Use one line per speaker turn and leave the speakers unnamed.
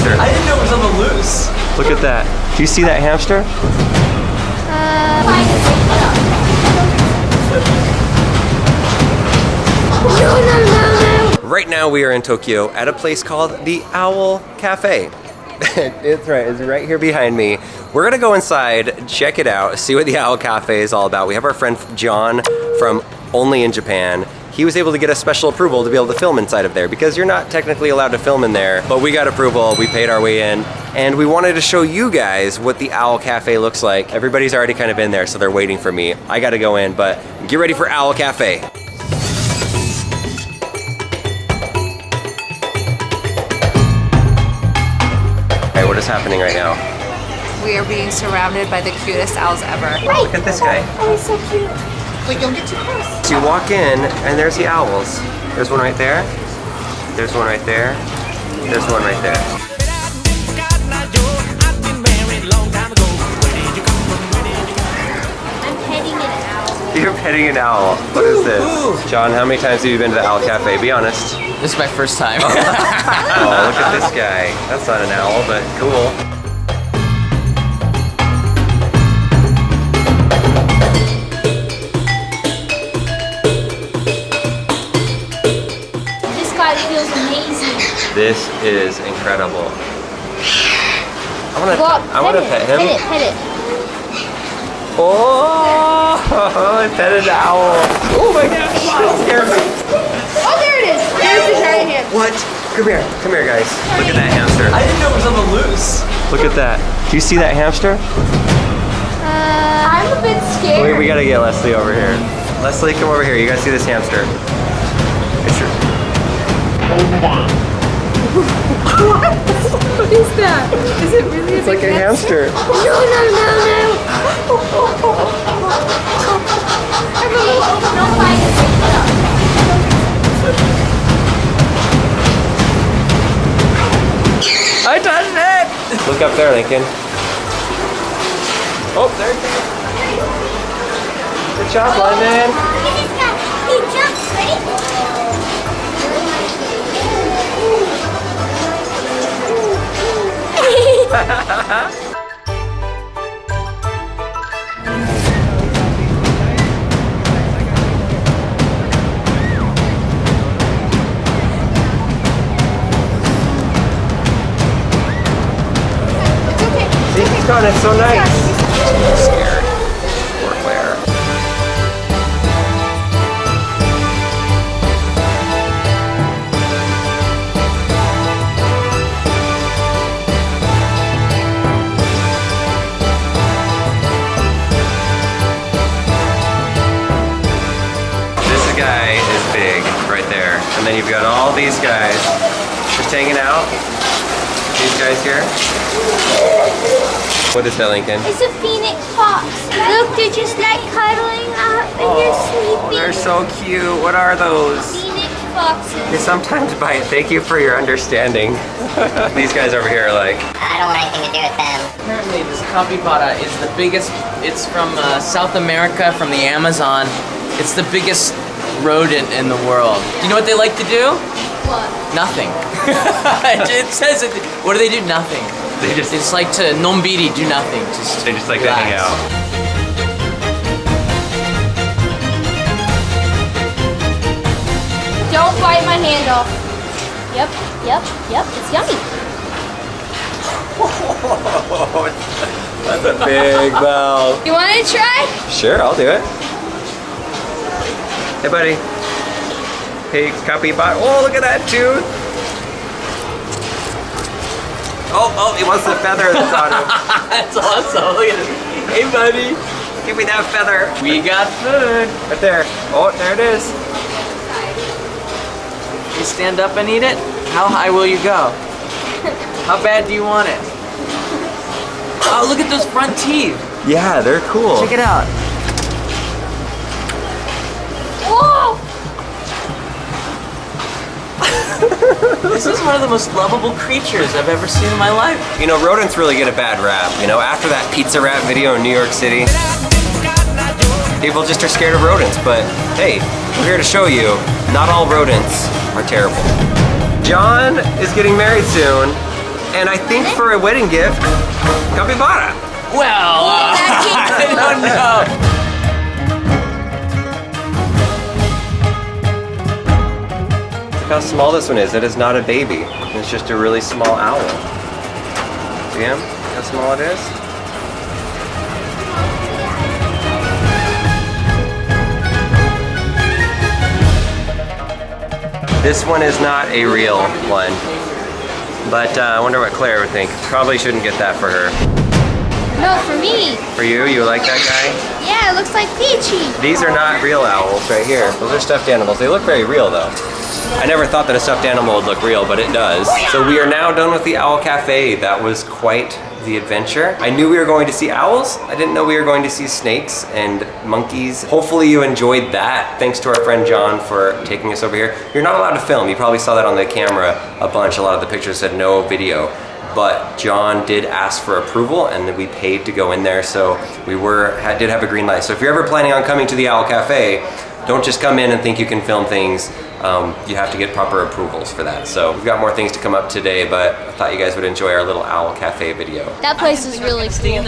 hamster.
I didn't know it was on the loose.
Look at that. Do you see that hamster?
No.
Right now we are in Tokyo at a place called the Owl Cafe. It's right, it's right here behind me. We're gonna go inside, check it out, see what the Owl Cafe is all about. We have our friend John from Only in Japan. He was able to get a special approval to be able to film inside of there because you're not technically allowed to film in there, but we got approval, we paid our way in, and we wanted to show you guys what the Owl Cafe looks like. Everybody's already kind of in there, so they're waiting for me. I gotta go in, but get ready for Owl Cafe. Okay, what is happening right now?
We are being surrounded by the cutest owls ever.
Oh, look at this guy.
Oh, he's so cute. But don't get too close.
So you walk in, and there's the owls. There's one right there. There's one right there. There's one right there.
I'm petting an owl.
You're petting an owl. What is this? John, how many times have you been to the Owl Cafe? Be honest.
This is my first time.
Oh, look at this guy. That's not an owl, but cool.
This guy feels amazing.
This is incredible. I want to pet him.
Pet it.
Oh, I petted an owl. Oh my gosh, that scared me.
Oh, there it is. There's the giant hand.
What? Come here, guys. Look at that hamster.
I didn't know it was on the loose.
Look at that. Do you see that hamster?
I'm a bit scared.
Wait, we gotta get Leslie over here. Leslie, come over here. You guys see this hamster? It's your...
What is that? Is it really
It's like a hamster.
No. Don't fight it.
I touched it! Look up there, Lincoln. Oh, there it is. Good job, London.
Look at this guy. He jumps, ready?
See, he's gone. It's so nice. She's scared. Poor Claire. This guy is big right there. And then you've got all these guys just hanging out. These guys here. What is that, Lincoln?
It's a phoenix fox. Look, they're just like cuddling up and they're sleeping.
They're so cute. What are those?
Phoenix foxes.
They sometimes bite. Thank you for your understanding. These guys over here are like,
I don't want anything to do with them.
Apparently this capybara is the biggest, it's from South America, from the Amazon. It's the biggest rodent in the world. You know what they like to do?
What?
Nothing. It says it. What do they do? Nothing.
They just
It's like to nombiri, do nothing.
they just like to hang
relax.
out.
Don't bite my hand off. Yep. It's yummy.
That's a big mouth.
You want to try?
Sure, I'll do it. Hey, buddy. Hey, capybara. Oh, look at that tooth. Oh, he wants the feather that's on him.
That's awesome. Look at it. Hey, buddy.
Give me that feather.
We got food.
Right there. Oh, there it is.
You stand up and eat it? How high will you go? How bad do you want it? Oh, look at those front teeth.
Yeah, they're cool.
Check it out.
Whoa!
This is one of the most lovable creatures I've ever seen in my life.
You know, rodents really get a bad rap. You know, after that pizza rat video in New York City, people just are scared of rodents. But hey, we're here to show you, not all rodents are terrible. John is getting married soon. And I think for a wedding gift, capybara.
Well, I don't know.
Look how small this one is. It is not a baby. It's just a really small owl. See him? How small it is? This one is not a real one, but I wonder what Claire would think. Probably shouldn't get that for her.
No, for me.
For you? You like that guy?
Yeah, it looks like Peachy.
These are not real owls right here. Those are stuffed animals. They look very real though. I never thought that a stuffed animal would look real, but it does. So we are now done with the Owl Cafe. That was quite the adventure. I knew we were going to see owls. I didn't know we were going to see snakes and monkeys. Hopefully you enjoyed that. Thanks to our friend John for taking us over here. You're not allowed to film. You probably saw that on the camera a bunch. A lot of the pictures said no video. But John did ask for approval and then we paid to go in there. So we did have a green light. So if you're ever planning on coming to the Owl Cafe, don't just come in and think you can film things. You have to get proper approvals for that. So we've got more things to come up today, but I thought you guys would enjoy our little Owl Cafe video.
That place is really cool.